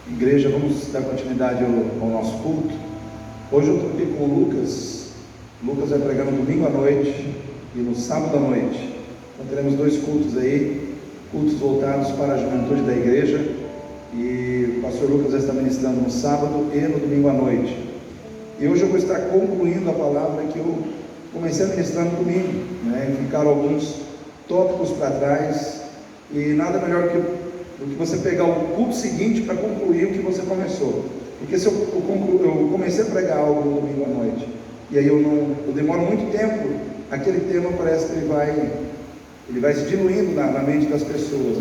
Igreja, vamos dar continuidade ao nosso culto. Hoje eu estou aqui com o Lucas. Lucas vai pregar no domingo à noite e no sábado à noite. Então teremos dois cultos aí, cultos voltados para a juventude da igreja. E o pastor Lucas vai estar ministrando no sábado e no domingo à noite. E hoje eu vou estar concluindo a palavra que eu comecei a ministrar no domingo, Ficaram alguns tópicos para trás, e nada melhor do que você pegar o culto seguinte para concluir o que você começou. Porque se eu comecei a pregar algo no domingo à noite, e aí eu demoro muito tempo, aquele tema parece que ele vai se diluindo na mente das pessoas,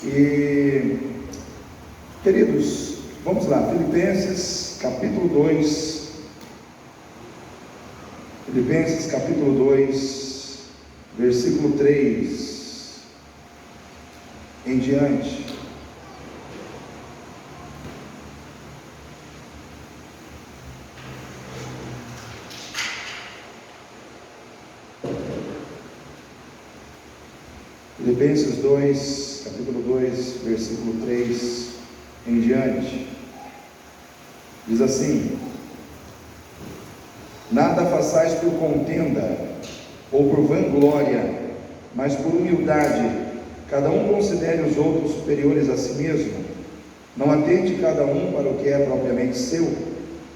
E, queridos, vamos lá, Filipenses capítulo 2, Filipenses capítulo 2, versículo 3 em diante. Filipenses 2, capítulo 2, versículo 3 em diante, diz assim: nada façais por contenda ou por vanglória, mas por humildade, cada um considere os outros superiores a si mesmo. Não atente cada um para o que é propriamente seu,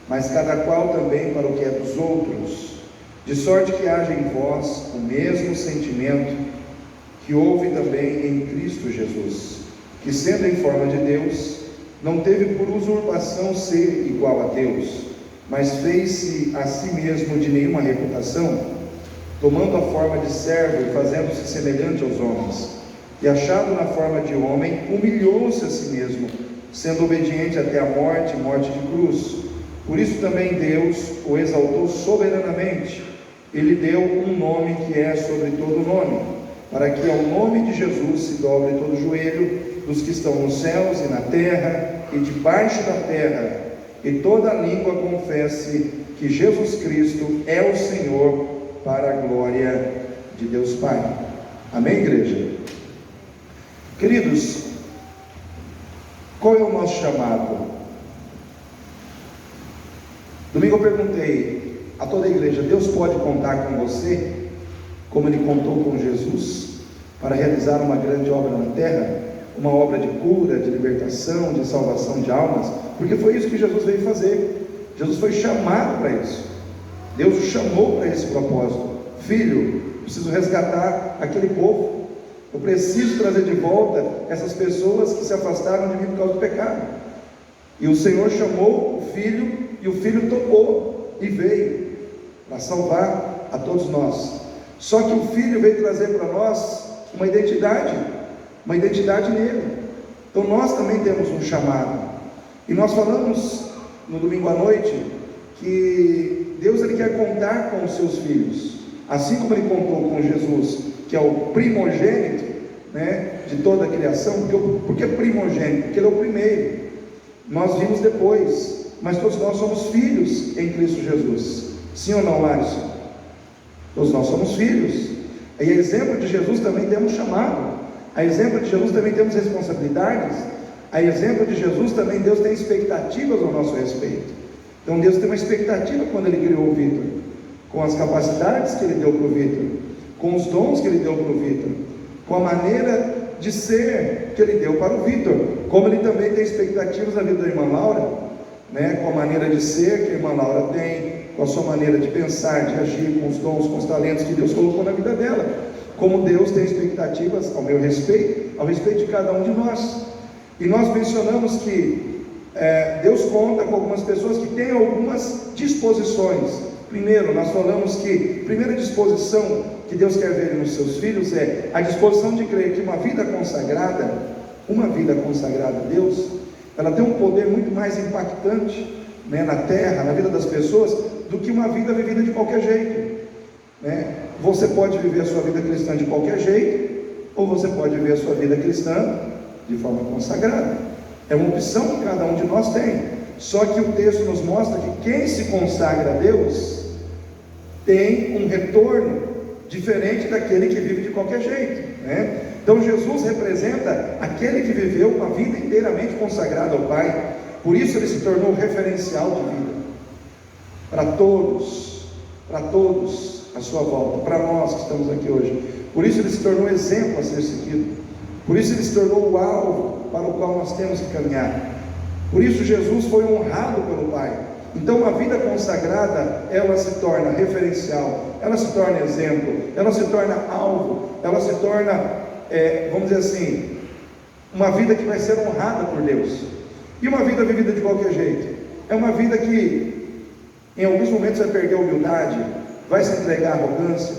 mas cada qual também para o que é dos outros, de sorte que haja em vós o mesmo sentimento que houve também em Cristo Jesus, que sendo em forma de Deus, não teve por usurpação ser igual a Deus, mas fez-se a si mesmo de nenhuma reputação, tomando a forma de servo e fazendo-se semelhante aos homens, e achado na forma de homem, humilhou-se a si mesmo, sendo obediente até a morte de cruz. Por isso também Deus o exaltou soberanamente, e lhe deu um nome que é sobre todo nome, para que ao nome de Jesus se dobre todo o joelho dos que estão nos céus e na terra e debaixo da terra, e toda língua confesse que Jesus Cristo é o Senhor, para a glória de Deus Pai. Amém, igreja? Queridos, qual é o nosso chamado? Domingo eu perguntei a toda a igreja: Deus pode contar com você, como Ele contou com Jesus, para realizar uma grande obra na terra? Uma obra de cura, de libertação, de salvação de almas? Porque foi isso que Jesus veio fazer. Jesus foi chamado para isso. Deus o chamou para esse propósito. Filho, preciso resgatar aquele povo. Eu preciso trazer de volta essas pessoas que se afastaram de mim por causa do pecado. E o Senhor chamou o Filho, e o Filho topou e veio para salvar a todos nós. Só que o Filho veio trazer para nós uma identidade nele. Então nós também temos um chamado. E nós falamos no domingo à noite que Deus ele quer contar com os seus filhos, assim como Ele contou com Jesus, que é o primogênito, de toda a criação. Por que primogênito? Porque Ele é o primeiro. Nós vimos depois, mas todos nós somos filhos em Cristo Jesus. Sim ou não, Alisson? Todos nós somos filhos. E a exemplo de Jesus também temos chamado. A exemplo de Jesus também temos responsabilidades. A exemplo de Jesus também Deus tem expectativas ao nosso respeito. Então Deus tem uma expectativa quando Ele criou o Vitor, com as capacidades que Ele deu para o Vitor, com os dons que Ele deu para o Vitor, com a maneira de ser que Ele deu para o Vitor, como Ele também tem expectativas na vida da irmã Laura, com a maneira de ser que a irmã Laura tem, com a sua maneira de pensar, de agir, com os dons, com os talentos que Deus colocou na vida dela, como Deus tem expectativas ao meu respeito, ao respeito de cada um de nós. E nós mencionamos que Deus conta com algumas pessoas que têm algumas disposições. Primeiro, nós falamos que a primeira disposição que Deus quer ver nos seus filhos é a disposição de crer que uma vida consagrada a Deus, ela tem um poder muito mais impactante, na terra, na vida das pessoas, do que uma vida vivida de qualquer jeito. Você pode viver a sua vida cristã de qualquer jeito, ou você pode viver a sua vida cristã de forma consagrada. É uma opção que cada um de nós tem. Só que o texto nos mostra que quem se consagra a Deus tem um retorno diferente daquele que vive de qualquer jeito, Então Jesus representa aquele que viveu uma vida inteiramente consagrada ao Pai. Por isso ele se tornou referencial de vida para todos à sua volta, para nós que estamos aqui hoje. Por isso ele se tornou exemplo a ser seguido. Por isso ele se tornou o alvo para o qual nós temos que caminhar. Por isso Jesus foi honrado pelo Pai. Então uma vida consagrada, ela se torna referencial, ela se torna exemplo, ela se torna alvo, ela se torna, vamos dizer assim, uma vida que vai ser honrada por Deus. E uma vida vivida de qualquer jeito é uma vida que em alguns momentos vai perder a humildade, vai se entregar à arrogância,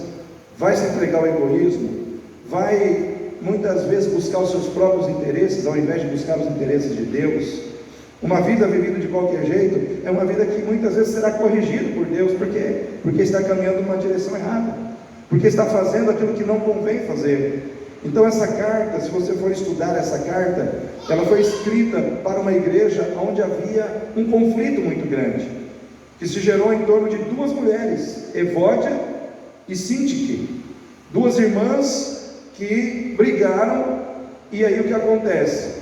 vai se entregar ao egoísmo, vai muitas vezes buscar os seus próprios interesses ao invés de buscar os interesses de Deus. Uma vida vivida de qualquer jeito é uma vida que muitas vezes será corrigida por Deus, porque está caminhando numa direção errada, porque está fazendo aquilo que não convém fazer. Então essa carta, se você for estudar essa carta, ela foi escrita para uma igreja onde havia um conflito muito grande, que se gerou em torno de duas mulheres, Evódia e Síntique, duas irmãs que brigaram. E aí o que acontece?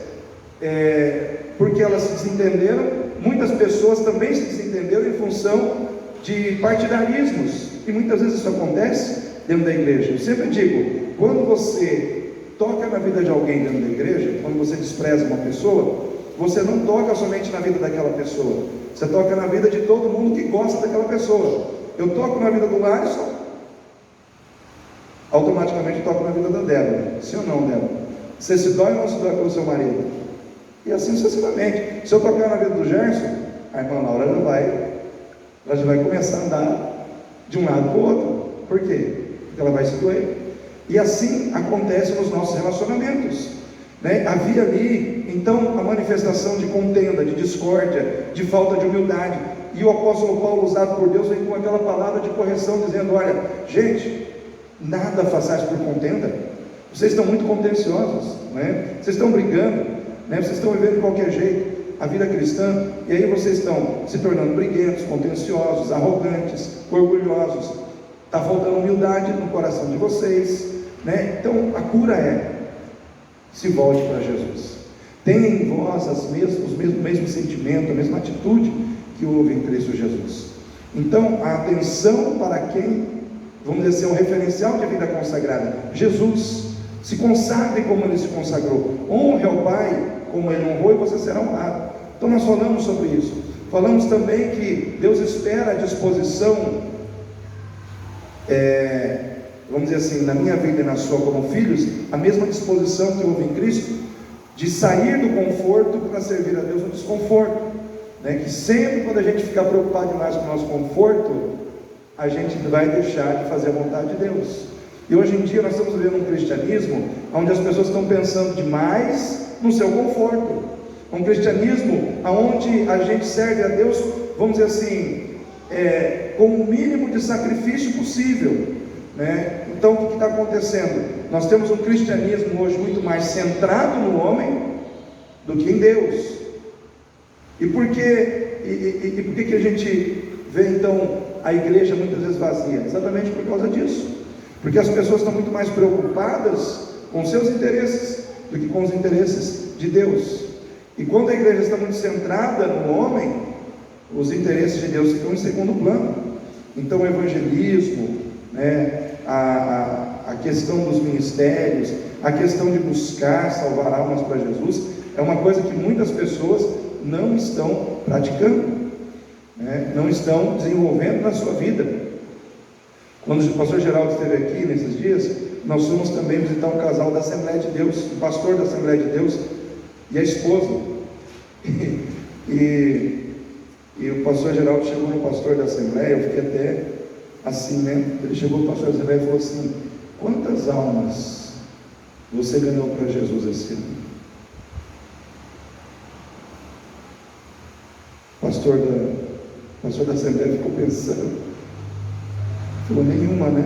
Porque elas se desentenderam, muitas pessoas também se desentenderam em função de partidarismos, e muitas vezes isso acontece dentro da igreja. Eu sempre digo, quando você toca na vida de alguém dentro da igreja, quando você despreza uma pessoa, você não toca somente na vida daquela pessoa, você toca na vida de todo mundo que gosta daquela pessoa. Eu toco na vida do Larson, automaticamente toco na vida da Débora. Sim ou não, Débora? Você se dói ou não se dói pelo seu marido? E assim sucessivamente. Se eu tocar na vida do Gerson, a irmã Laura já vai começar a andar de um lado para o outro. Por quê? Porque ela vai se doer. E assim acontece nos nossos relacionamentos, né? Havia ali então a manifestação de contenda, de discórdia, de falta de humildade. E o apóstolo Paulo, usado por Deus, vem com aquela palavra de correção, dizendo: olha, gente, nada façais por contenda. Vocês estão muito contenciosos, né? Vocês estão brigando, né? Vocês estão vivendo de qualquer jeito a vida cristã, e aí vocês estão se tornando briguentos, contenciosos, arrogantes, orgulhosos. Está faltando humildade no coração de vocês, né? Então a cura se volte para Jesus. Tenha em vós o mesmo sentimento, a mesma atitude que houve em Cristo Jesus. Então a atenção para quem, vamos dizer assim, um referencial de vida consagrada, Jesus. Se consagre como ele se consagrou, honre ao Pai como ele honrou, e você será honrado. Então nós falamos sobre isso. Falamos também que Deus espera a disposição, vamos dizer assim, na minha vida e na sua como filhos, a mesma disposição que houve em Cristo, de sair do conforto para servir a Deus no desconforto, né? Que sempre quando a gente ficar preocupado demais com o nosso conforto, a gente vai deixar de fazer a vontade de Deus. E hoje em dia nós estamos vivendo um cristianismo onde as pessoas estão pensando demais no seu conforto, um cristianismo onde a gente serve a Deus, vamos dizer assim, com o mínimo de sacrifício possível, né? Então o que está acontecendo? Nós temos um cristianismo hoje muito mais centrado no homem do que em Deus. E por que a gente vê então a igreja muitas vezes vazia? Exatamente por causa disso, porque as pessoas estão muito mais preocupadas com seus interesses do que com os interesses de Deus. E quando a igreja está muito centrada no homem, os interesses de Deus ficam em segundo plano. Então o evangelismo, né, a questão dos ministérios, a questão de buscar salvar almas para Jesus, é uma coisa que muitas pessoas não estão praticando, né, não estão desenvolvendo na sua vida. Quando o pastor Geraldo esteve aqui nesses dias, nós fomos também visitar um casal da Assembleia de Deus, o pastor da Assembleia de Deus e a esposa. E o pastor Geraldo chegou no pastor da Assembleia, eu fiquei até assim, né? Ele chegou no pastor da Assembleia e falou assim: quantas almas você ganhou para Jesus esse ano? O pastor da Assembleia ficou pensando, falou: nenhuma, né?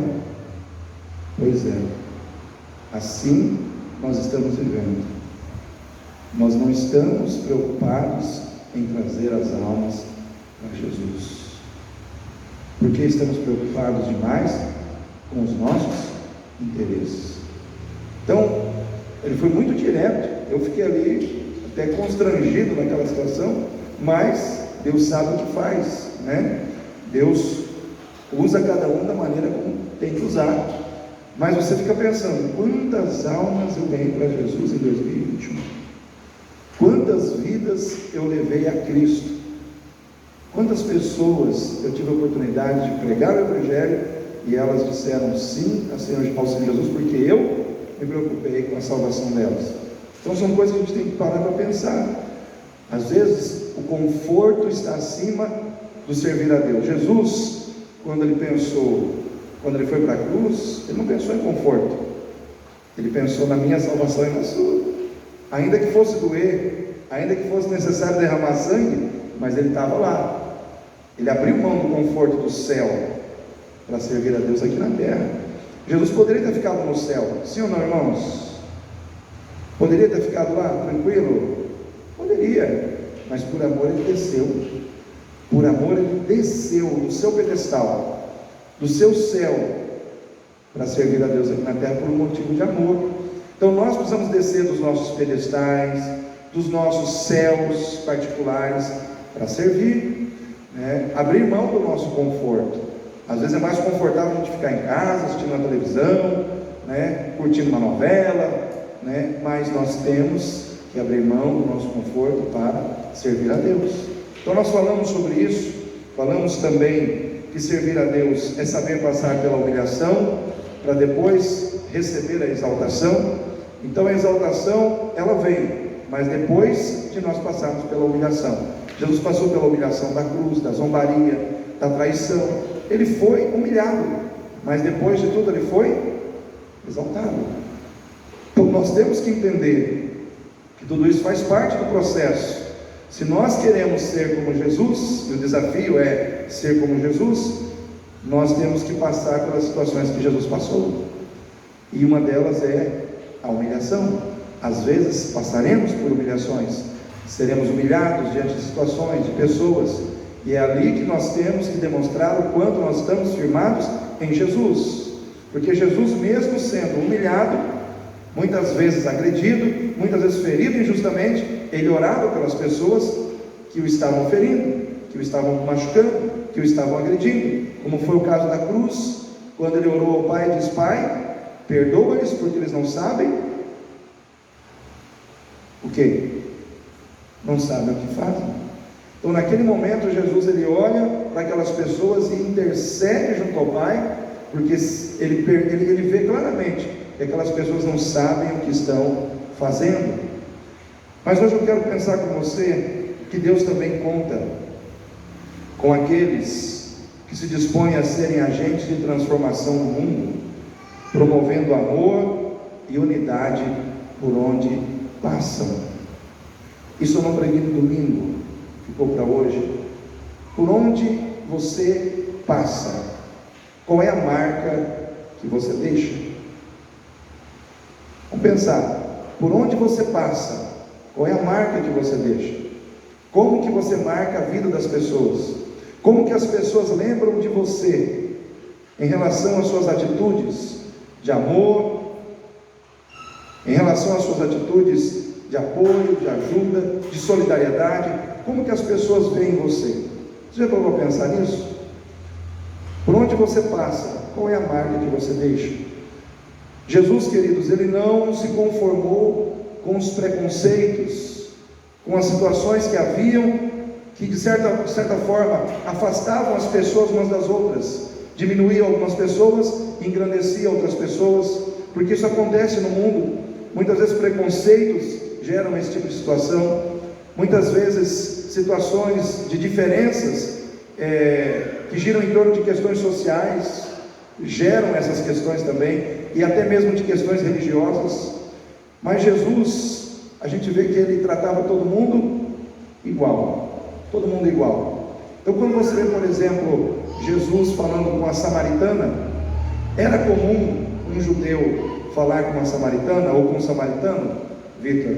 Pois é, assim nós estamos vivendo. Nós não estamos preocupados em trazer as almas para Jesus, porque estamos preocupados demais com os nossos interesses. Então, Ele foi muito direto. Eu fiquei ali até constrangido naquela situação, mas Deus sabe o que faz, né? Deus usa cada um da maneira como tem que usar. Mas você fica pensando, quantas almas eu ganhei para Jesus em 2021? Quantas vidas eu levei a Cristo? Quantas pessoas eu tive a oportunidade de pregar o Evangelho e elas disseram sim ao Senhor Jesus, porque eu me preocupei com a salvação delas. Então são coisas que a gente tem que parar para pensar. Às vezes o conforto está acima do servir a Deus. Jesus, quando ele foi para a cruz, ele não pensou em conforto, ele pensou na minha salvação e na sua. Ainda que fosse doer, ainda que fosse necessário derramar sangue, mas ele estava lá. Ele abriu mão do conforto do céu para servir a Deus aqui na terra. Jesus poderia ter ficado no céu, sim ou não, irmãos? Poderia ter ficado lá, tranquilo? Poderia, mas por amor ele desceu. Por amor ele desceu do seu pedestal, do seu céu, para servir a Deus aqui na terra por um motivo de amor. Então nós precisamos descer dos nossos pedestais, dos nossos céus particulares, para servir, né? Abrir mão do nosso conforto. Às vezes é mais confortável a gente ficar em casa, assistindo uma televisão, né? Curtindo uma novela, né? Mas nós temos que abrir mão do nosso conforto para servir a Deus. Então nós falamos sobre isso, falamos também que servir a Deus é saber passar pela humilhação, para depois receber a exaltação. Então a exaltação, ela vem, mas depois de nós passarmos pela humilhação. Jesus passou pela humilhação da cruz, da zombaria, da traição. Ele foi humilhado, mas depois de tudo ele foi exaltado. Então nós temos que entender que tudo isso faz parte do processo. Se nós queremos ser como Jesus, e o desafio é ser como Jesus, nós temos que passar pelas situações que Jesus passou, e uma delas é a humilhação. Às vezes passaremos por humilhações, seremos humilhados diante de situações, de pessoas, e é ali que nós temos que demonstrar o quanto nós estamos firmados em Jesus, porque Jesus, mesmo sendo humilhado, muitas vezes agredido, muitas vezes ferido injustamente, ele orava pelas pessoas que o estavam ferindo, que o estavam machucando, que o estavam agredindo, como foi o caso da cruz, quando ele orou ao Pai e disse: Pai, perdoa-lhes porque eles não sabem o que? Não sabem o que fazem. Então naquele momento Jesus ele olha para aquelas pessoas e intercede junto ao Pai, porque ele vê claramente que aquelas pessoas não sabem o que estão fazendo. Mas hoje eu quero pensar com você que Deus também conta com aqueles que se dispõem a serem agentes de transformação no mundo, promovendo amor e unidade por onde passam. Isso eu não preguei no domingo, ficou para hoje. Por onde você passa, qual é a marca que você deixa? Vamos pensar, por onde você passa, qual é a marca que você deixa? Como que você marca a vida das pessoas? Como que as pessoas lembram de você em relação às suas atitudes de amor, em relação às suas atitudes de apoio, de ajuda, de solidariedade? Como que as pessoas veem você? Você já parou para pensar nisso? Por onde você passa, qual é a marca que você deixa? Jesus, queridos, ele não se conformou com os preconceitos, com as situações que haviam, que de certa forma afastavam as pessoas umas das outras, diminuíam algumas pessoas, engrandeciam outras pessoas, porque isso acontece no mundo. Muitas vezes preconceitos geram esse tipo de situação, muitas vezes situações de diferenças que giram em torno de questões sociais, geram essas questões também, e até mesmo de questões religiosas. Mas Jesus, a gente vê que ele tratava todo mundo igual, todo mundo igual. Então quando você vê, por exemplo, Jesus falando com a samaritana, era comum um judeu falar com uma samaritana ou com um samaritano, Vitor?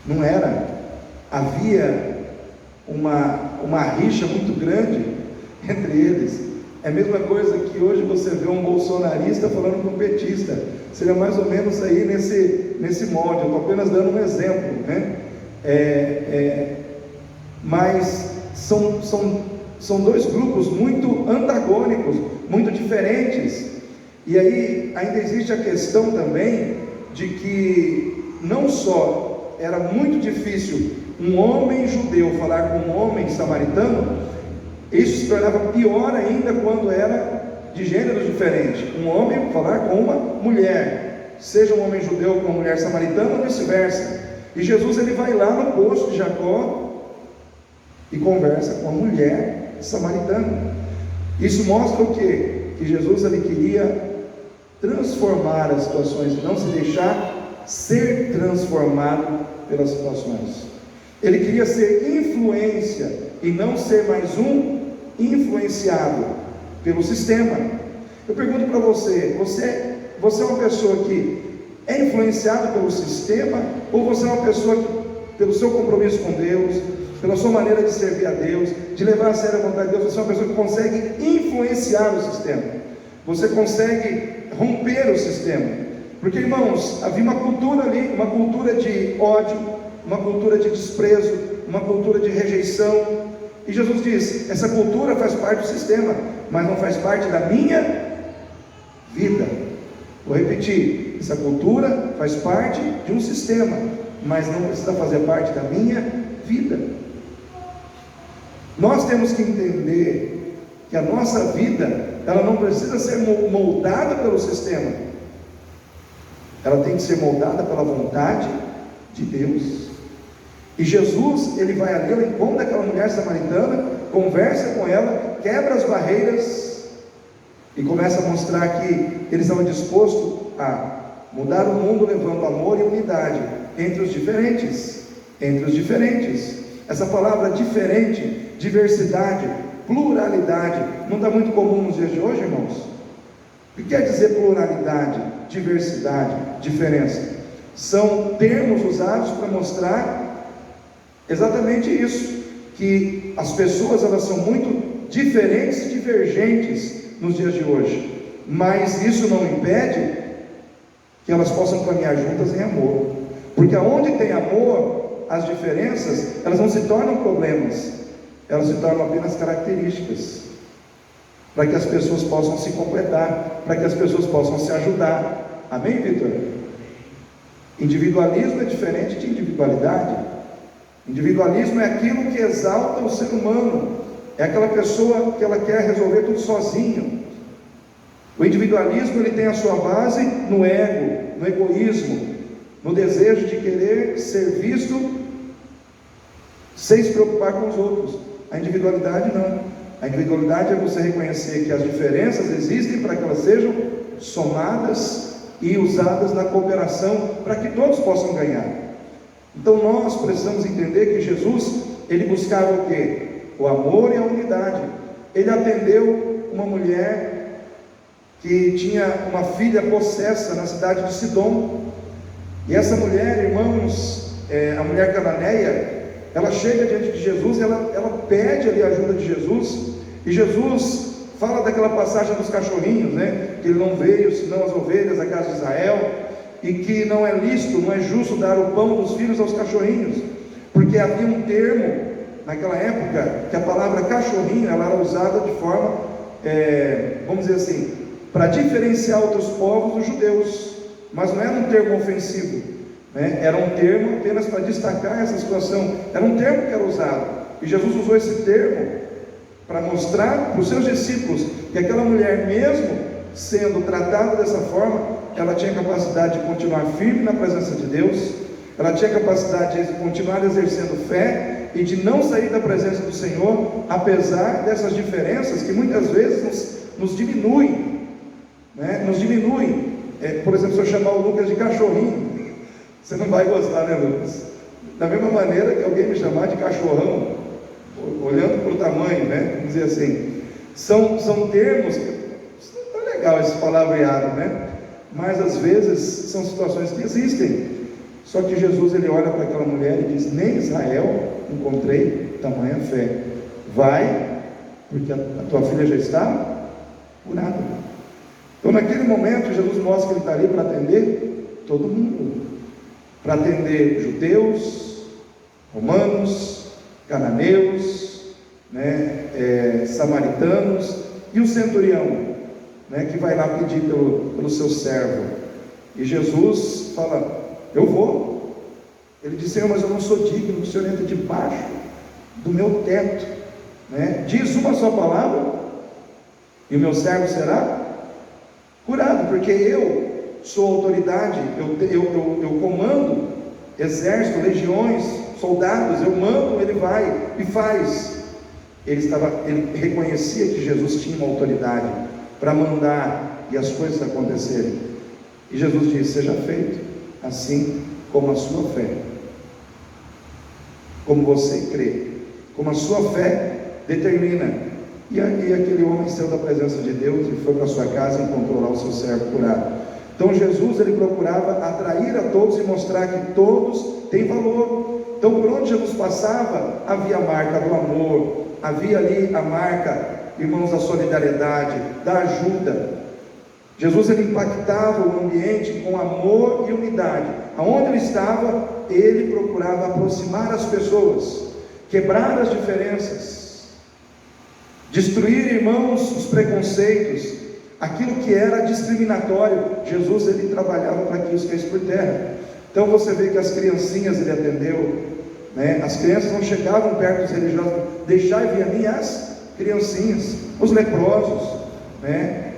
Não era. Havia uma rixa muito grande entre eles. É a mesma coisa que hoje você vê um bolsonarista falando com um petista. Seria mais ou menos aí nesse molde. Eu estou apenas dando um exemplo, né? Mas são dois grupos muito antagônicos, muito diferentes. E aí ainda existe a questão também de que não só era muito difícil um homem judeu falar com um homem samaritano, isso se tornava pior ainda quando era de gêneros diferentes. Um homem falar com uma mulher, seja um homem judeu com uma mulher samaritana ou vice-versa. E Jesus ele vai lá no poço de Jacó e conversa com a mulher samaritana. Isso mostra o quê? Que Jesus ele queria transformar as situações e não se deixar ser transformado pelas situações. Ele queria ser influência e não ser mais um influenciado pelo sistema. Eu pergunto para você é uma pessoa que é influenciada pelo sistema, ou você é uma pessoa que, pelo seu compromisso com Deus, pela sua maneira de servir a Deus, de levar a sério a vontade de Deus, você é uma pessoa que consegue influenciar o sistema, você consegue romper o sistema? Porque, irmãos, havia uma cultura ali, uma cultura de ódio, uma cultura de desprezo, uma cultura de rejeição, e Jesus diz: essa cultura faz parte do sistema, mas não faz parte da minha vida. Vou repetir: essa cultura faz parte de um sistema, mas não precisa fazer parte da minha vida. Nós temos que entender que a nossa vida, ela não precisa ser moldada pelo sistema, ela tem que ser moldada pela vontade de Deus. E Jesus, ele vai ali ao encontro daquela mulher samaritana, conversa com ela, quebra as barreiras e começa a mostrar que eles estavam dispostos a mudar o mundo, levando amor e unidade entre os diferentes. Essa palavra diferente, diversidade, pluralidade, não está muito comum nos dias de hoje, irmãos? O que quer dizer pluralidade, diversidade, diferença? São termos usados para mostrar exatamente isso, que as pessoas elas são muito diferentes e divergentes nos dias de hoje, mas isso não impede que elas possam caminhar juntas em amor, porque aonde tem amor, as diferenças elas não se tornam problemas, elas se tornam apenas características, para que as pessoas possam se completar, para que as pessoas possam se ajudar. Amém, Vitor? Individualismo é diferente de individualidade. Individualismo é aquilo que exalta o ser humano, é aquela pessoa que ela quer resolver tudo sozinho. O individualismo ele tem a sua base no ego, no egoísmo, no desejo de querer ser visto sem se preocupar com os outros. A individualidade não. A individualidade é você reconhecer que as diferenças existem para que elas sejam somadas e usadas na cooperação para que todos possam ganhar. Então nós precisamos entender que Jesus, ele buscava o quê? O amor e a unidade. Ele atendeu uma mulher que tinha uma filha possessa na cidade de Sidom, e essa mulher, irmãos, a mulher cananeia, ela chega diante de Jesus, ela pede ali a ajuda de Jesus, e Jesus fala daquela passagem dos cachorrinhos, né? Que ele não veio senão as ovelhas da casa de Israel, e que não é lícito, não é justo dar o pão dos filhos aos cachorrinhos, porque havia um termo naquela época, que a palavra cachorrinho, ela era usada de forma, vamos dizer assim, para diferenciar outros povos dos judeus, mas não era um termo ofensivo, né? Era um termo apenas para destacar essa situação, era um termo que era usado, e Jesus usou esse termo para mostrar para os seus discípulos, que aquela mulher mesmo sendo tratada dessa forma, ela tinha capacidade de continuar firme na presença de Deus, ela tinha capacidade de continuar exercendo fé, e de não sair da presença do Senhor, apesar dessas diferenças, que muitas vezes nos diminuem, né? Nos diminuem. Por exemplo, se eu chamar o Lucas de cachorrinho, você não vai gostar, né, Lucas? Da mesma maneira que alguém me chamar de cachorrão, olhando para o tamanho, né? Vamos dizer assim, são termos, não é legal esse palavreado, né? Mas às vezes são situações que existem. Só que Jesus, ele olha para aquela mulher e diz: nem em Israel encontrei tamanha fé. Vai, porque a tua filha já está curado. Então naquele momento Jesus mostra que ele está ali para atender todo mundo, para atender judeus, romanos, cananeus, samaritanos e o centurião, que vai lá pedir pelo seu servo. E Jesus fala: eu vou. Ele disse: Senhor, mas eu não sou digno que o Senhor entre debaixo do meu teto, diz uma só palavra e o meu servo será curado, porque eu sou autoridade, eu comando exército, legiões, soldados, eu mando, ele vai e faz. Ele reconhecia que Jesus tinha uma autoridade para mandar e as coisas acontecerem. E Jesus disse: seja feito assim como a sua fé, como você crê, como a sua fé determina. E aquele homem saiu da presença de Deus e foi para sua casa e encontrou lá o seu servo curado. Então Jesus, ele procurava atrair a todos e mostrar que todos têm valor. Então por onde Jesus passava, havia a marca do amor, havia ali a marca, irmãos, da solidariedade, da ajuda. Jesus, ele impactava o ambiente com amor e unidade. Aonde ele estava, ele procurava aproximar as pessoas, quebrar as diferenças, destruir, irmãos, os preconceitos, aquilo que era discriminatório. Jesus, ele trabalhava para que isso caísse por terra. Então você vê que as criancinhas ele atendeu, as crianças não chegavam perto dos religiosos: deixai vir a mim as criancinhas, os leprosos,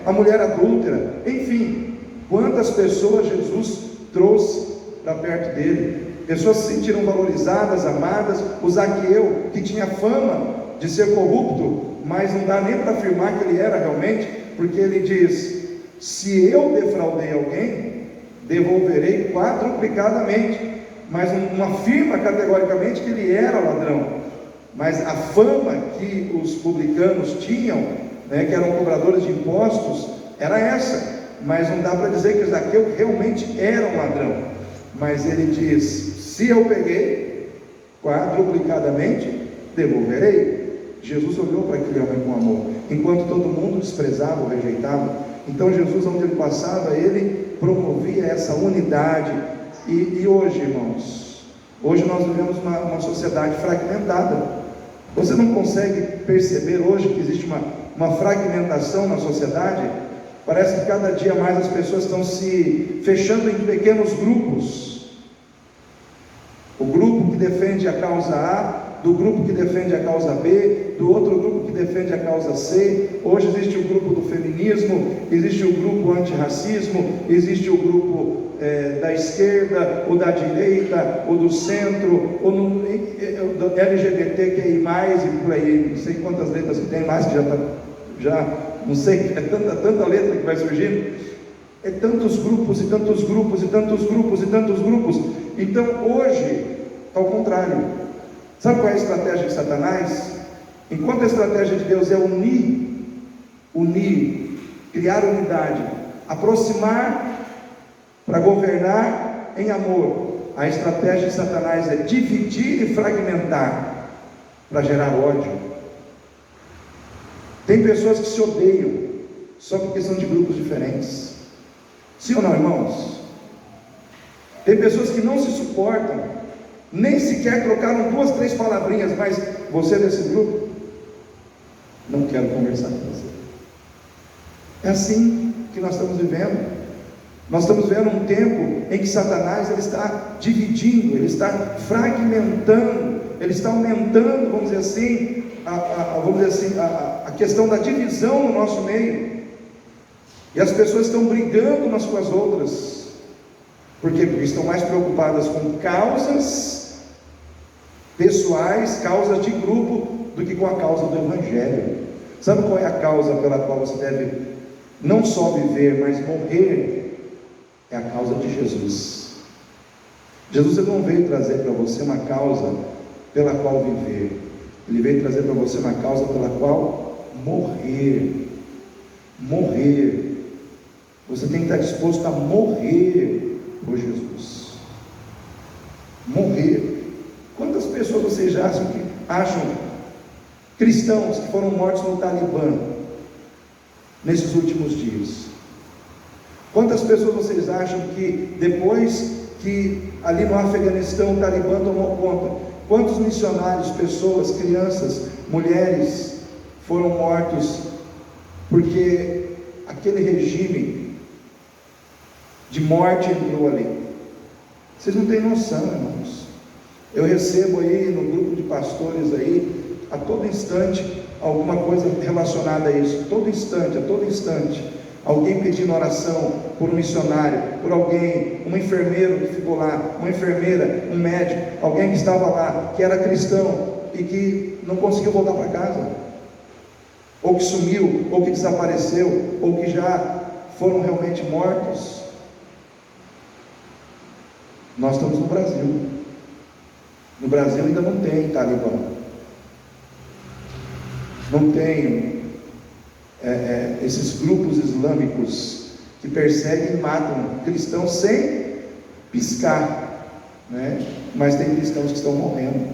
a mulher adúltera, enfim, quantas pessoas Jesus trouxe para perto dele. Pessoas se sentiram valorizadas, amadas. O Zaqueu, que tinha fama de ser corrupto, mas não dá nem para afirmar que ele era realmente, porque ele diz: se eu defraudei alguém, devolverei quadruplicadamente. Mas não afirma categoricamente que ele era ladrão. Mas a fama que os publicanos tinham, que eram cobradores de impostos, era essa. Mas não dá para dizer que Zaqueu realmente era um ladrão. Mas ele diz: se eu peguei, quadruplicadamente devolverei. Jesus olhou para aquele homem com amor, enquanto todo mundo desprezava ou rejeitava. Então Jesus, onde ele passava, ele promovia essa unidade. E hoje, irmãos, hoje nós vivemos uma sociedade fragmentada. Você não consegue perceber hoje que existe uma fragmentação na sociedade? Parece que cada dia mais as pessoas estão se fechando em pequenos grupos. O grupo que defende a causa A, do grupo que defende a causa B, do outro grupo que defende a causa C. Hoje existe o grupo do feminismo, existe o grupo antirracismo, existe o grupo da esquerda, ou da direita, ou do centro, ou no LGBTQI+, e por aí, não sei quantas letras que tem mais, que já não sei, é tanta letra que vai surgindo. É tantos grupos, e tantos grupos, e tantos grupos, e tantos grupos. Então hoje, ao contrário. Sabe qual é a estratégia de Satanás? Enquanto a estratégia de Deus é unir, criar unidade, aproximar para governar em amor, a estratégia de Satanás é dividir e fragmentar para gerar ódio. Tem pessoas que se odeiam só porque são de grupos diferentes. Sim ou não, irmãos? Tem pessoas que não se suportam, nem sequer trocaram 2, 3 palavrinhas, mas você é desse grupo? Não quero conversar com você. É assim que nós estamos vivendo. Nós estamos vivendo um tempo em que Satanás ele está dividindo, ele está fragmentando, ele está aumentando, vamos dizer assim, a questão da divisão no nosso meio. E as pessoas estão brigando umas com as outras. Por quê? Porque estão mais preocupadas com causas pessoais, causas de grupo, do que com a causa do Evangelho. Sabe qual é a causa pela qual você deve não só viver, mas morrer? É a causa de Jesus. Jesus não veio trazer para você uma causa pela qual viver. Ele veio trazer para você uma causa pela qual morrer. Morrer. Você tem que estar disposto a morrer por Jesus. Morrer. Quantas pessoas vocês já acham cristãos que foram mortos no Talibã? nesses últimos dias? Quantas pessoas vocês acham que depois que ali no Afeganistão o Talibã tomou conta, quantos missionários, pessoas, crianças, mulheres foram mortos porque aquele regime de morte entrou ali? Vocês não têm noção, irmãos. Eu recebo aí no grupo de pastores aí, a todo instante, alguma coisa relacionada a isso. A todo instante, alguém pedindo oração por um missionário, por alguém, um enfermeiro que ficou lá, uma enfermeira, um médico, alguém que estava lá, que era cristão e que não conseguiu voltar para casa, ou que sumiu, ou que desapareceu, ou que já foram realmente mortos. Nós estamos no Brasil. No Brasil ainda não tem Talibã, não tem esses grupos islâmicos que perseguem e matam cristãos sem piscar, né? Mas tem cristãos que estão morrendo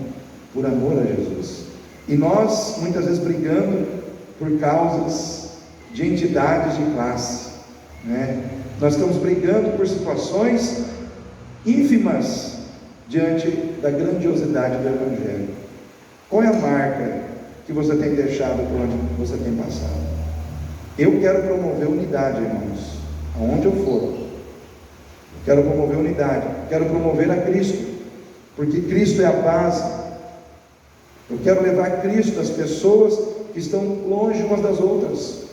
por amor a Jesus, e nós muitas vezes brigando por causas de entidades de classe, né? Nós estamos brigando por situações ínfimas diante da grandiosidade do Evangelho. Qual é a marca que você tem deixado por onde você tem passado? Eu quero promover unidade, irmãos, aonde eu for. Quero promover unidade, quero promover a Cristo, porque Cristo é a base. Eu quero levar Cristo às pessoas que estão longe umas das outras.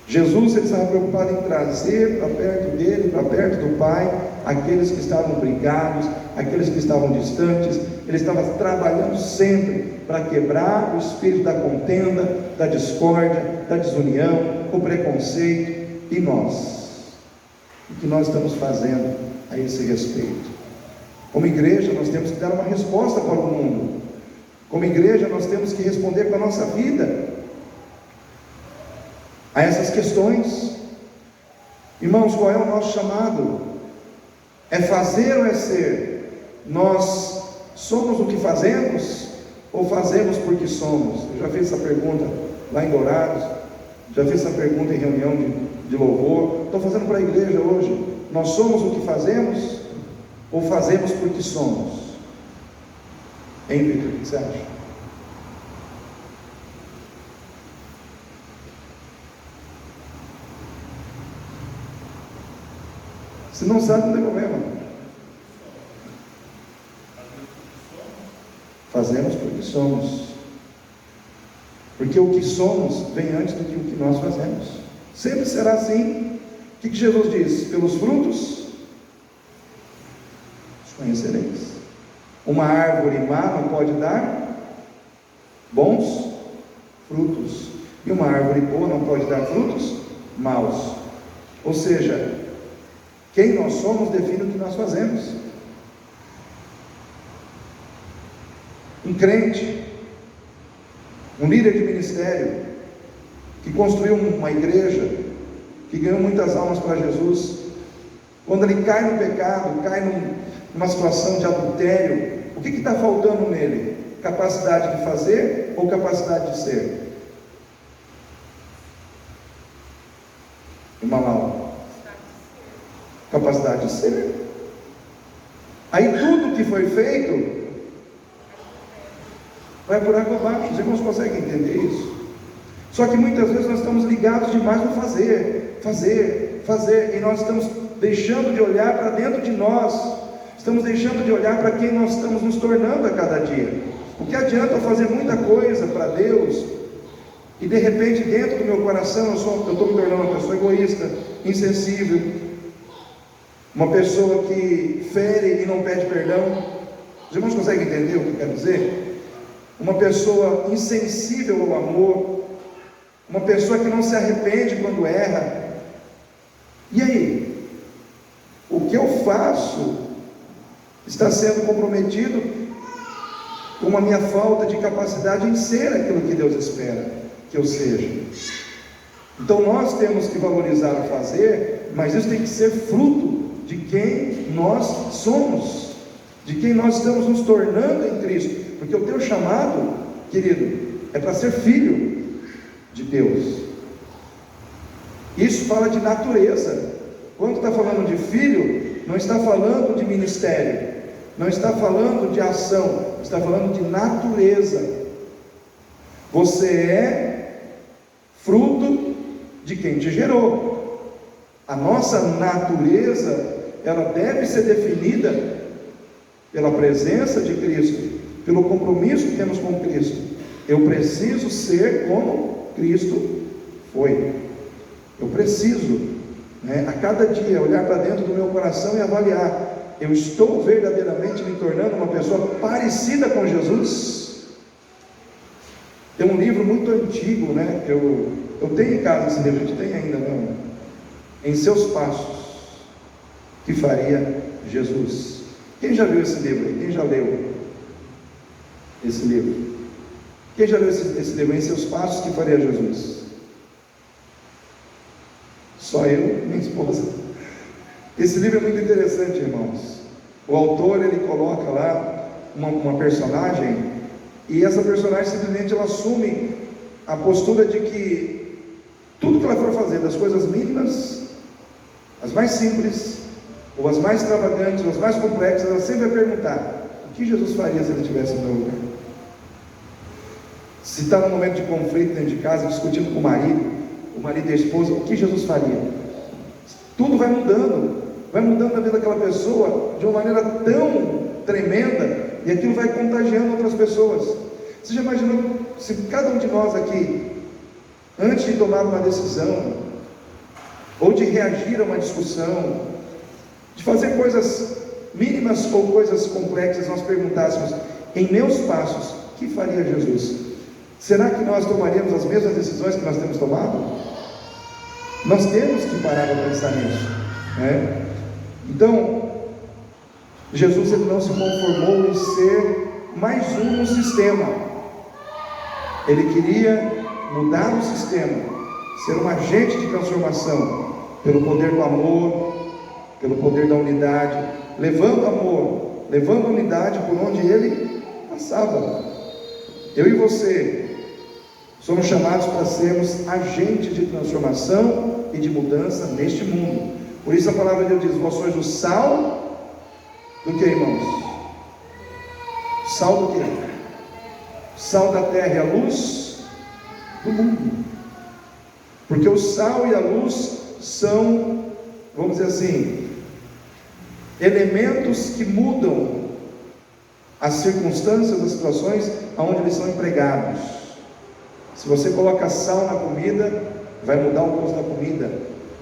Jesus, ele estava preocupado em trazer para perto dele, para perto do Pai, aqueles que estavam brigados, aqueles que estavam distantes. Ele estava trabalhando sempre para quebrar o espírito da contenda, da discórdia, da desunião, o preconceito. E nós? O que nós estamos fazendo a esse respeito? Como igreja, nós temos que dar uma resposta para o mundo. Como igreja, nós temos que responder com a nossa vida a essas questões. Irmãos, qual é o nosso chamado? É fazer ou é ser? Nós somos o que fazemos ou fazemos porque somos? Eu já fiz essa pergunta lá em Dourados, já fiz essa pergunta em reunião de louvor. Estou fazendo para a igreja hoje. Nós somos o que fazemos ou fazemos porque somos? Hein, Victor? O que você acha? Se não sabe, não tem problema. Fazemos porque somos. Porque o que somos vem antes do que o que nós fazemos. Sempre será assim. O que Jesus diz? Pelos frutos os conhecereis. Uma árvore má não pode dar bons frutos, e uma árvore boa não pode dar frutos maus. Ou seja, quem nós somos define o que nós fazemos. Um crente, um líder de ministério, que construiu uma igreja, que ganhou muitas almas para Jesus, quando ele cai no pecado, cai numa situação de adultério, o que está faltando nele? Capacidade de fazer ou capacidade de ser? Irmã Laura, capacidade de ser. Aí tudo que foi feito vai por água abaixo. Os irmãos conseguem entender isso? Só que muitas vezes nós estamos ligados demais no fazer, e nós estamos deixando de olhar para dentro de nós, estamos deixando de olhar para quem nós estamos nos tornando a cada dia. O que adianta eu fazer muita coisa para Deus e de repente dentro do meu coração eu estou me tornando uma pessoa egoísta, insensível, uma pessoa que fere e não pede perdão? Os irmãos conseguem entender o que eu quero dizer? Uma pessoa insensível ao amor, uma pessoa que não se arrepende quando erra. E aí? O que eu faço está sendo comprometido com a minha falta de capacidade em ser aquilo que Deus espera que eu seja. Então nós temos que valorizar o fazer, mas isso tem que ser fruto de quem nós somos, de quem nós estamos nos tornando em Cristo, porque o teu chamado, querido, é para ser filho de Deus. Isso fala de natureza. Quando está falando de filho, não está falando de ministério, não está falando de ação, está falando de natureza. Você é fruto de quem te gerou. A nossa natureza, ela deve ser definida pela presença de Cristo, pelo compromisso que temos com Cristo. Eu preciso ser como Cristo foi. Eu preciso, a cada dia, olhar para dentro do meu coração e avaliar: eu estou verdadeiramente me tornando uma pessoa parecida com Jesus? Tem um livro muito antigo, eu tenho em casa esse livro, a gente tem ainda, não? Em Seus Passos, que faria Jesus. Quem já viu esse livro aí? Quem já leu esse livro? Quem já leu esse livro? Em Seus Passos, que faria Jesus? Só eu e minha esposa. Esse livro é muito interessante, irmãos. O autor, ele coloca lá uma personagem, e essa personagem simplesmente ela assume a postura de que tudo que ela for fazer, das coisas mínimas, as mais simples, ou as mais extravagantes, ou as mais complexas, ela sempre vai perguntar: o que Jesus faria se ele estivesse no meu lugar? Se está num momento de conflito dentro de casa, discutindo com o marido e a esposa, o que Jesus faria? Tudo vai mudando a vida daquela pessoa de uma maneira tão tremenda, e aquilo vai contagiando outras pessoas. Você já imaginou se cada um de nós aqui, antes de tomar uma decisão, ou de reagir a uma discussão, de fazer coisas mínimas ou coisas complexas, nós perguntássemos: em meus passos, o que faria Jesus? Será que nós tomaríamos as mesmas decisões que nós temos tomado? Nós temos que parar para pensar nisso, Então, Jesus, ele não se conformou em ser mais um no sistema. Ele queria mudar o sistema, ser um agente de transformação, pelo poder do amor, pelo poder da unidade, levando amor, levando a unidade por onde ele passava. Eu e você somos chamados para sermos agentes de transformação e de mudança neste mundo. Por isso a palavra de Deus diz: vós sois o sal do que, irmãos? Sal do que? Sal da terra e a luz do mundo. Porque o sal e a luz são, vamos dizer assim, elementos que mudam as circunstâncias, as situações onde eles são empregados. Se você coloca sal na comida, vai mudar o gosto da comida.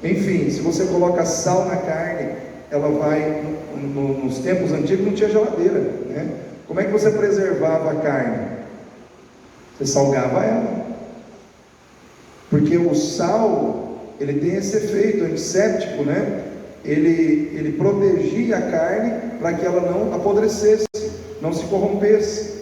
Enfim, se você coloca sal na carne, ela vai, nos tempos antigos não tinha geladeira, Como é que você preservava a carne? Você salgava ela, porque o sal, ele tem esse efeito antisséptico, Ele protegia a carne para que ela não apodrecesse, não se corrompesse.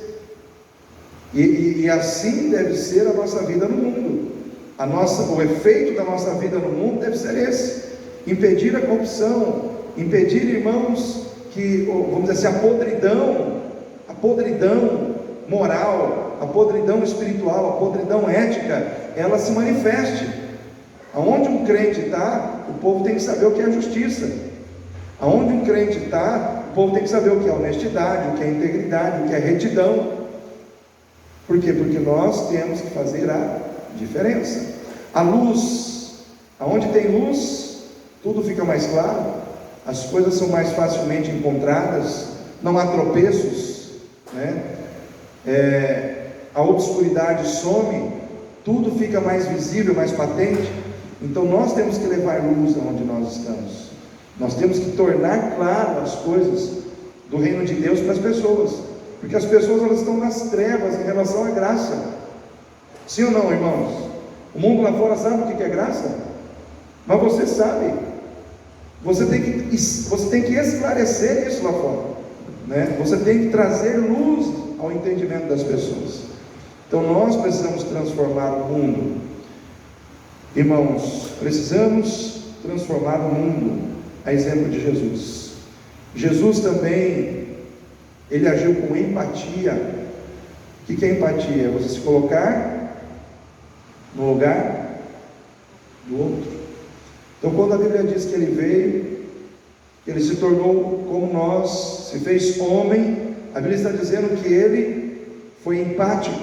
E assim deve ser a nossa vida no mundo. O efeito da nossa vida no mundo deve ser esse: impedir a corrupção, impedir, irmãos, que, vamos dizer assim, a podridão moral, a podridão espiritual, a podridão ética, ela se manifeste. Aonde um crente está, o povo tem que saber o que é justiça. Aonde um crente está, o povo tem que saber o que é honestidade, o que é integridade, o que é retidão. Por quê? Porque nós temos que fazer a diferença. A luz, aonde tem luz, tudo fica mais claro, as coisas são mais facilmente encontradas, não há tropeços, a obscuridade some, tudo fica mais visível, mais patente. Então nós temos que levar luz aonde nós estamos. Nós temos que tornar claro as coisas do reino de Deus para as pessoas, porque as pessoas, elas estão nas trevas em relação à graça. Sim ou não, irmãos? O mundo lá fora sabe o que é graça? Mas você sabe. Você tem que esclarecer isso lá fora, Você tem que trazer luz ao entendimento das pessoas. Então nós precisamos transformar o mundo. Irmãos, precisamos transformar o mundo, a exemplo de Jesus. Jesus também, ele agiu com empatia. O que é empatia? É você se colocar no lugar do outro. Então, quando a Bíblia diz que Ele veio, Ele se tornou como nós, se fez homem, a Bíblia está dizendo que Ele foi empático,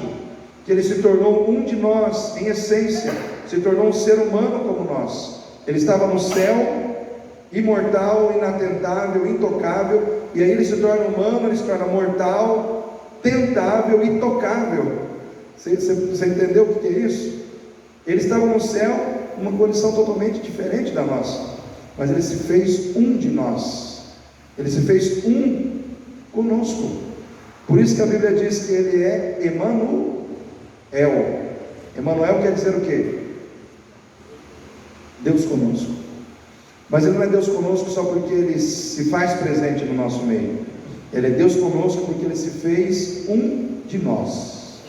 que Ele se tornou um de nós, em essência, se tornou um ser humano como nós. Ele estava no céu, imortal, inatentável, intocável, e aí Ele se torna humano, Ele se torna mortal, tentável e tocável. Você entendeu o que é isso? Ele estava no céu, uma condição totalmente diferente da nossa, mas Ele se fez um de nós, Ele se fez um conosco. Por isso que a Bíblia diz que Ele é Emanuel. Emanuel quer dizer o quê? Deus conosco. Mas Ele não é Deus conosco só porque Ele se faz presente no nosso meio. Ele é Deus conosco porque Ele se fez um de nós.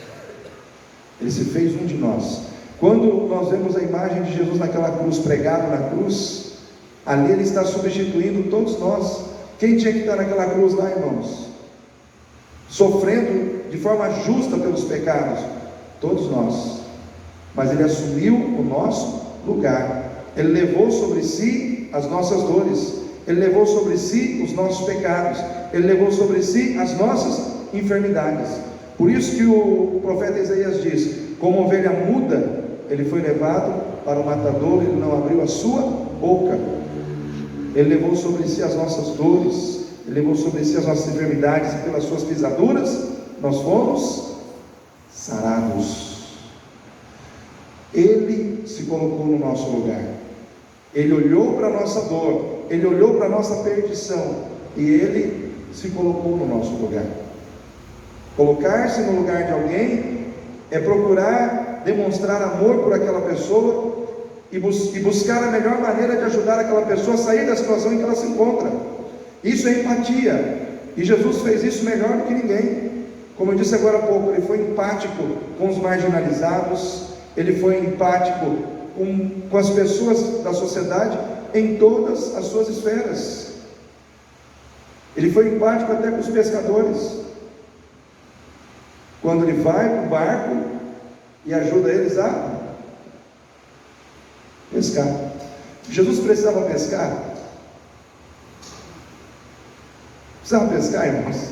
Ele se fez um de nós. Quando nós vemos a imagem de Jesus naquela cruz, pregado na cruz, ali Ele está substituindo todos nós. Quem tinha que estar naquela cruz lá, irmãos? Sofrendo de forma justa pelos pecados? Todos nós. Mas Ele assumiu o nosso lugar. Ele levou sobre si as nossas dores, Ele levou sobre si os nossos pecados, Ele levou sobre si as nossas enfermidades. Por isso que o profeta Isaías diz: como ovelha muda, Ele foi levado para o matadouro, Ele não abriu a sua boca. Ele levou sobre si as nossas dores, Ele levou sobre si as nossas enfermidades, e pelas suas pisaduras nós fomos sarados. Ele se colocou no nosso lugar. Ele olhou para a nossa dor, Ele olhou para a nossa perdição, e Ele se colocou no nosso lugar. Colocar-se no lugar de alguém é procurar demonstrar amor por aquela pessoa e buscar a melhor maneira de ajudar aquela pessoa a sair da situação em que ela se encontra. Isso é empatia, e Jesus fez isso melhor do que ninguém. Como eu disse agora há pouco, Ele foi empático com os marginalizados, Ele foi empático com as pessoas da sociedade em todas as suas esferas. Ele foi empático até com os pescadores, quando Ele vai para o barco e ajuda eles a pescar. Jesus precisava pescar? Precisava pescar, irmãos?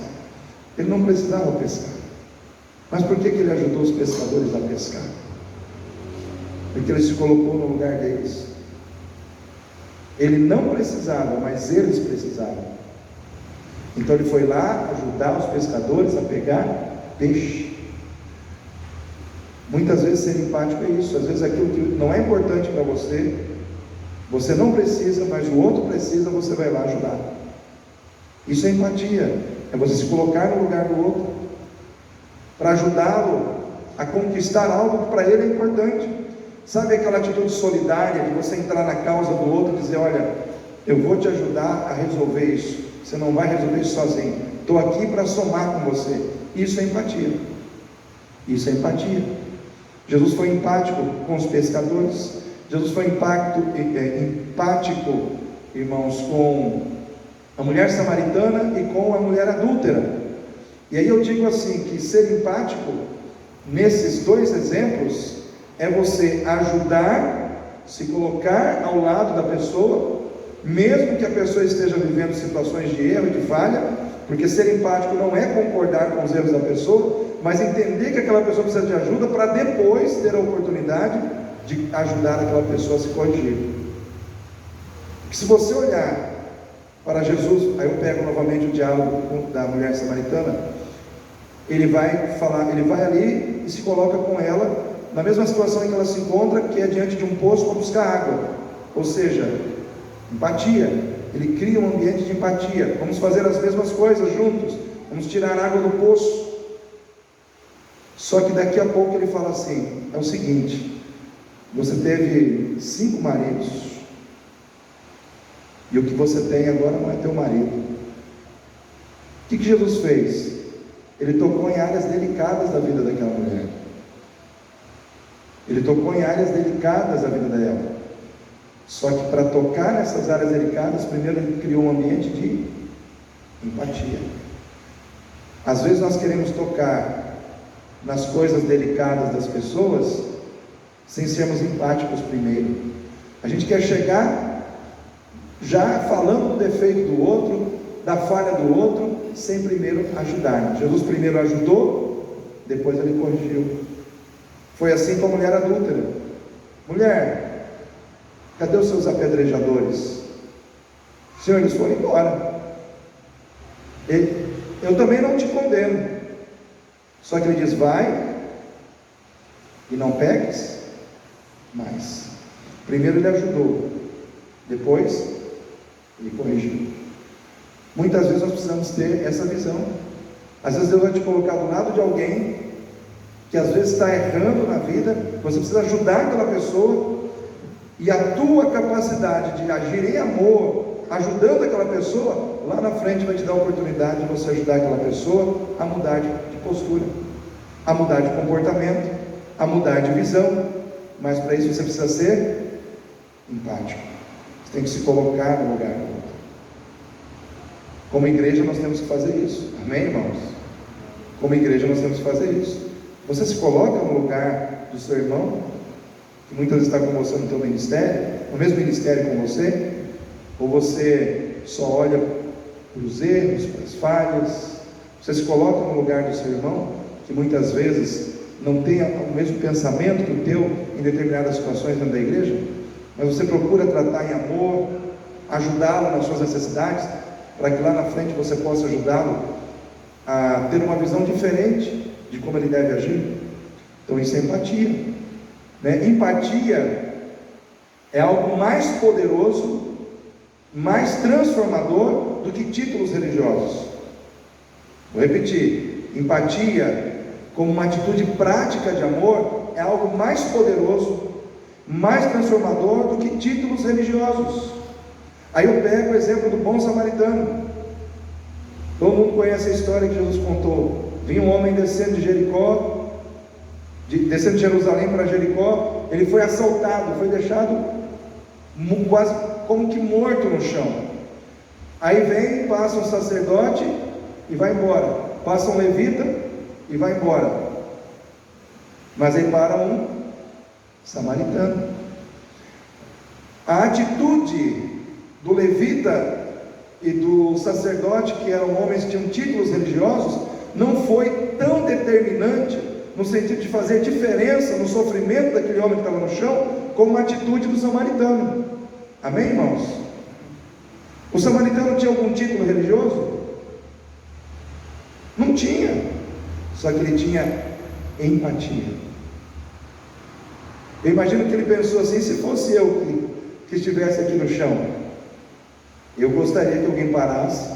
Ele não precisava pescar. Mas por que Ele ajudou os pescadores a pescar? Porque Ele se colocou no lugar deles. Ele não precisava, mas eles precisavam. Então Ele foi lá ajudar os pescadores a pegar peixe. Muitas vezes ser empático é isso. Às vezes aquilo que não é importante para você, você não precisa, mas o outro precisa, você vai lá ajudar. Isso é empatia. É você se colocar no lugar do outro para ajudá-lo a conquistar algo que para ele é importante. Sabe aquela atitude solidária de você entrar na causa do outro e dizer: olha, eu vou te ajudar a resolver isso, você não vai resolver isso sozinho, estou aqui para somar com você. Isso é empatia. Isso é empatia. Jesus foi empático com os pescadores. Jesus foi empático, irmãos, com a mulher samaritana e com a mulher adúltera. E aí eu digo assim, que ser empático nesses dois exemplos é você ajudar, se colocar ao lado da pessoa, mesmo que a pessoa esteja vivendo situações de erro e de falha, porque ser empático não é concordar com os erros da pessoa, mas entender que aquela pessoa precisa de ajuda para depois ter a oportunidade de ajudar aquela pessoa a se corrigir. Porque se você olhar para Jesus, aí eu pego novamente o diálogo da mulher samaritana, ele vai falar, ele vai ali e se coloca com ela na mesma situação em que ela se encontra, que é diante de um poço para buscar água, ou seja, empatia. Ele cria um ambiente de empatia. Vamos fazer as mesmas coisas juntos, vamos tirar água do poço. Só que daqui a pouco ele fala assim: é o seguinte, você teve 5 maridos, e o que você tem agora não é teu marido. O que Jesus fez? Ele tocou em áreas delicadas da vida daquela mulher. Ele tocou em áreas delicadas da vida dela. Só que para tocar nessas áreas delicadas, primeiro Ele criou um ambiente de empatia. Às vezes nós queremos tocar nas coisas delicadas das pessoas sem sermos empáticos primeiro. A gente quer chegar já falando do defeito do outro, da falha do outro, sem primeiro ajudar. Jesus primeiro ajudou, depois ele corrigiu. Foi assim com a mulher adúltera. Mulher, cadê os seus apedrejadores? Senhor, eles foram embora. Eu também não te condeno. Só que ele diz: vai e não peques mais. Primeiro ele ajudou, depois ele corrigiu. Muitas vezes nós precisamos ter essa visão. Às vezes Deus vai te colocar do lado de alguém que às vezes está errando na vida, você precisa ajudar aquela pessoa, e a tua capacidade de agir em amor, ajudando aquela pessoa, lá na frente vai te dar a oportunidade de você ajudar aquela pessoa a mudar de postura, a mudar de comportamento, a mudar de visão. Mas para isso você precisa ser empático, você tem que se colocar no lugar do outro. Como igreja nós temos que fazer isso, amém, irmãos? Como igreja nós temos que fazer isso. Você se coloca no lugar do seu irmão, que muitas vezes está com você no teu ministério, no mesmo ministério com você, ou você só olha para os erros, para as falhas? Você se coloca no lugar do seu irmão, que muitas vezes não tem o mesmo pensamento que o teu em determinadas situações dentro da igreja, mas você procura tratar em amor, ajudá-lo nas suas necessidades, para que lá na frente você possa ajudá-lo a ter uma visão diferente de como ele deve agir. Então isso é empatia, né? Empatia é algo mais poderoso, mais transformador do que títulos religiosos. Vou repetir: empatia como uma atitude prática de amor é algo mais poderoso, mais transformador do que títulos religiosos. Aí eu pego o exemplo do bom samaritano. Todo mundo conhece a história que Jesus contou. Vinha um homem descendo de Jericó, descendo de Jerusalém para Jericó. Ele foi assaltado, foi deixado quase como que morto no chão. Aí vem, passa um sacerdote e vai embora, passa um levita e vai embora. Mas aí para um samaritano. A atitude do levita e do sacerdote, que eram homens que tinham títulos religiosos, não foi tão determinante no sentido de fazer diferença no sofrimento daquele homem que estava no chão, como a atitude do samaritano. Amém, irmãos? O samaritano tinha algum título religioso? Não tinha, só que ele tinha empatia. Eu imagino que ele pensou assim: se fosse eu que estivesse aqui no chão, eu gostaria que alguém parasse,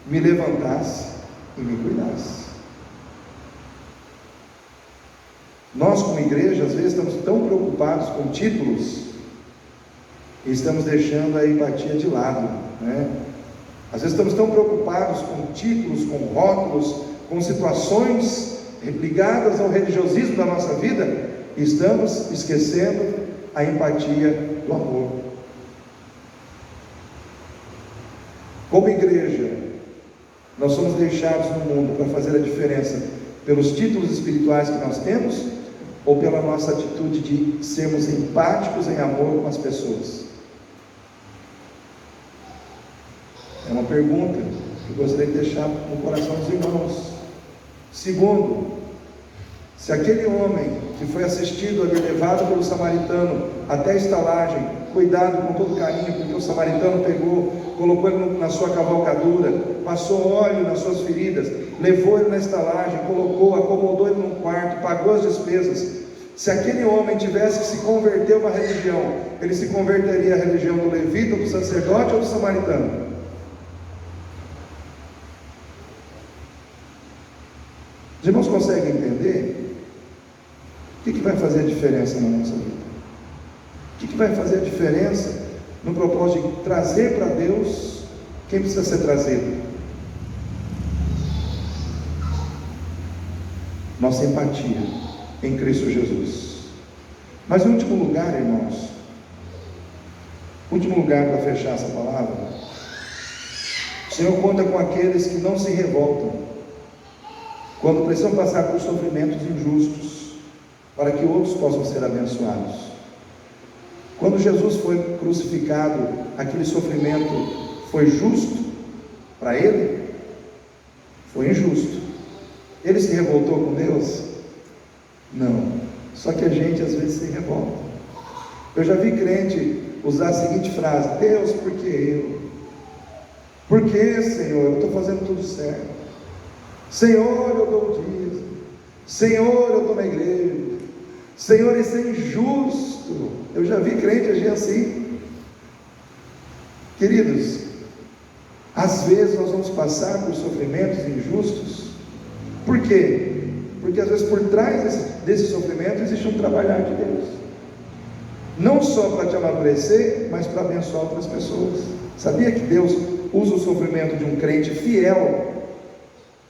me levantasse e me cuidasse. Nós como igreja às vezes estamos tão preocupados com títulos e estamos deixando a empatia de lado, né? Às vezes estamos tão preocupados com títulos, com rótulos, com situações ligadas ao religiosismo da nossa vida, e estamos esquecendo a empatia do amor. Como igreja, nós somos deixados no mundo para fazer a diferença pelos títulos espirituais que nós temos, ou pela nossa atitude de sermos empáticos em amor com as pessoas? É uma pergunta que eu gostaria de deixar no coração dos irmãos. Segundo, se aquele homem que foi assistido ali, levado pelo samaritano até a estalagem, cuidado com todo carinho, porque o samaritano pegou, colocou ele na sua cavalcadura, passou óleo nas suas feridas, levou ele na estalagem, colocou, acomodou ele num quarto, pagou as despesas. Se aquele homem tivesse que se converter a uma religião, ele se converteria à religião do levita, do sacerdote ou do samaritano? Os irmãos conseguem entender o que vai fazer a diferença na nossa vida? O que vai fazer a diferença no propósito de trazer para Deus quem precisa ser trazido? Nossa empatia em Cristo Jesus. Mas em último lugar, irmãos, último lugar para fechar essa palavra, o Senhor conta com aqueles que não se revoltam quando precisam passar por sofrimentos injustos, para que outros possam ser abençoados. Quando Jesus foi crucificado, aquele sofrimento foi justo para ele? Foi injusto. Ele se revoltou com Deus? Não. Só que a gente às vezes se revolta. Eu já vi crente usar a seguinte frase: Deus, por que eu? Por que, Senhor? Eu estou fazendo tudo certo. Senhor, eu dou o dízimo. Senhor, eu estou na igreja. Senhor, isso é injusto. Eu já vi crente agir assim. Queridos, às vezes nós vamos passar por sofrimentos injustos. Por quê? Porque às vezes por trás desse sofrimento existe um trabalhar de Deus, não só para te amadurecer, mas para abençoar outras pessoas. Sabia que Deus usa o sofrimento de um crente fiel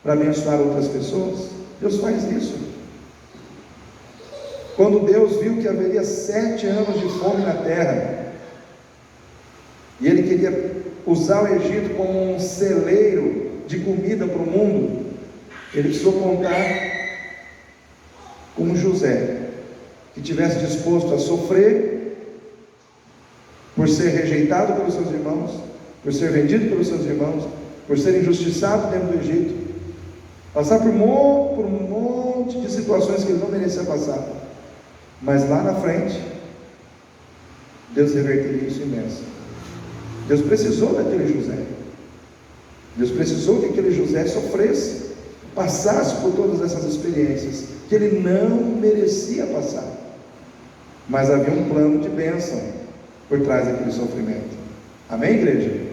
para abençoar outras pessoas? Deus faz isso. Quando Deus viu que haveria 7 anos de fome na terra, e Ele queria usar o Egito como um celeiro de comida para o mundo, Ele precisou contar com José, que tivesse disposto a sofrer por ser rejeitado pelos seus irmãos, por ser vendido pelos seus irmãos, por ser injustiçado dentro do Egito, passar por um monte de situações que ele não merecia passar, mas lá na frente Deus reverteria isso em bênção. Deus precisou daquele José. Deus precisou que aquele José sofresse, passasse por todas essas experiências que ele não merecia passar, mas havia um plano de bênção por trás daquele sofrimento. Amém, igreja?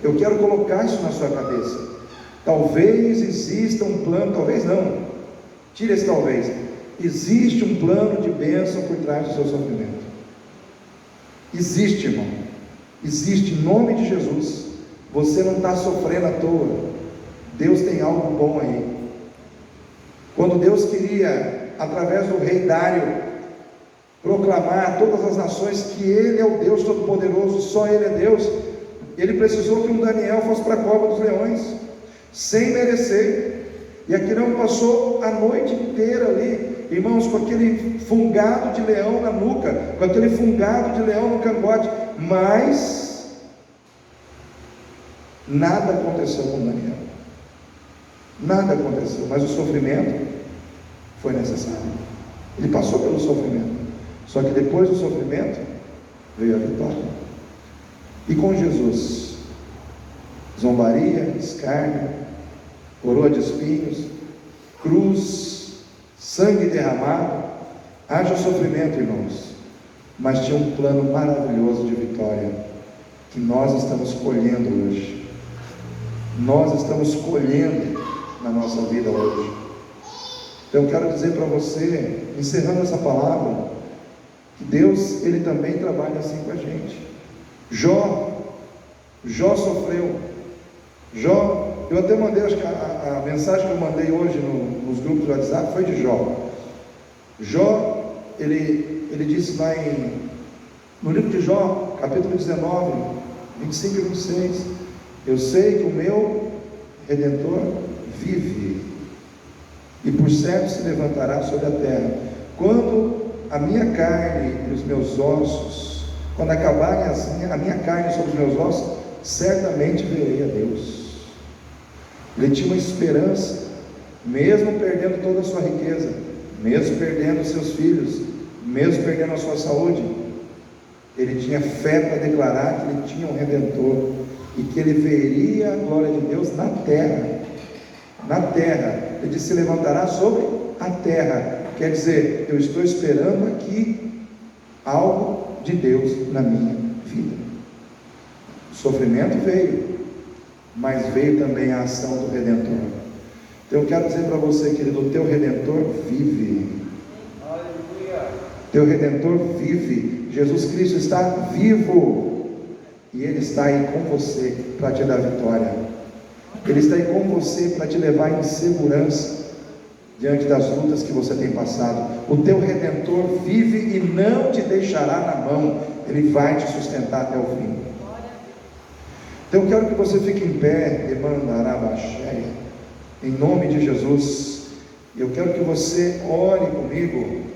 Eu quero colocar isso na sua cabeça. Talvez exista um plano, talvez não, tira esse talvez. Existe um plano de bênção por trás do seu sofrimento. Existe, irmão. Existe, em nome de Jesus. Você não está sofrendo à toa. Deus tem algo bom aí. Quando Deus queria, através do rei Dário, proclamar a todas as nações que Ele é o Deus Todo-Poderoso, só Ele é Deus, Ele precisou que um Daniel fosse para a cova dos leões, sem merecer. E aquele homem passou a noite inteira ali, irmãos, com aquele fungado de leão na nuca, com aquele fungado de leão no cangote, mas nada aconteceu com Daniel. Nada aconteceu, mas o sofrimento foi necessário. Ele passou pelo sofrimento, só que depois do sofrimento veio a vitória. E com Jesus, zombaria, escárnio, coroa de espinhos, cruz, sangue derramado, haja sofrimento, irmãos, mas tinha um plano maravilhoso de vitória, que nós estamos colhendo hoje. Nós estamos colhendo na nossa vida hoje. Então eu quero dizer para você, encerrando essa palavra, que Deus, Ele também trabalha assim com a gente. Jó sofreu. Eu até mandei, acho que a mensagem que eu mandei hoje nos grupos do WhatsApp foi de Jó. Jó, ele disse lá no livro de Jó, capítulo 19, 25 e 26, eu sei que o meu Redentor vive, e por certo se levantará sobre a terra. Quando a minha carne e os meus ossos, quando acabarem a minha carne sobre os meus ossos, certamente verei a Deus. Ele tinha uma esperança, mesmo perdendo toda a sua riqueza, mesmo perdendo os seus filhos, mesmo perdendo a sua saúde, ele tinha fé para declarar que ele tinha um Redentor, e que ele veria a glória de Deus na terra. Na terra, ele disse: se levantará sobre a terra. Quer dizer, eu estou esperando aqui algo de Deus na minha vida. O sofrimento veio, mas veio também a ação do Redentor. Então eu quero dizer para você, querido, o teu Redentor vive. Aleluia. Teu Redentor vive. Jesus Cristo está vivo, e Ele está aí com você para te dar vitória. Ele está aí com você para te levar em segurança diante das lutas que você tem passado. O teu Redentor vive e não te deixará na mão. Ele vai te sustentar até o fim. Então eu quero que você fique em pé, em nome de Jesus. Eu quero que você ore comigo,